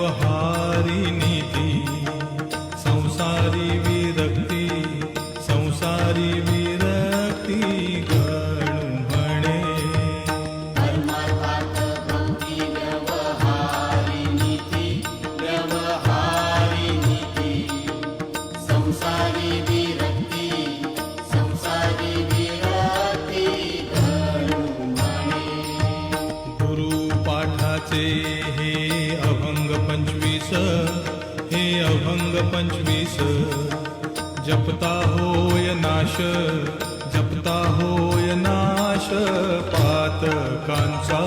व्यवहारी नीती संसारी विरक्ती गणू म्हणे परमार्थात भक्ती व्यवहारी नीती संसारी विरक्ती गणू म्हणे गुरुपाठाचे हे अभंग 25 जपता होय नाश पातकांचा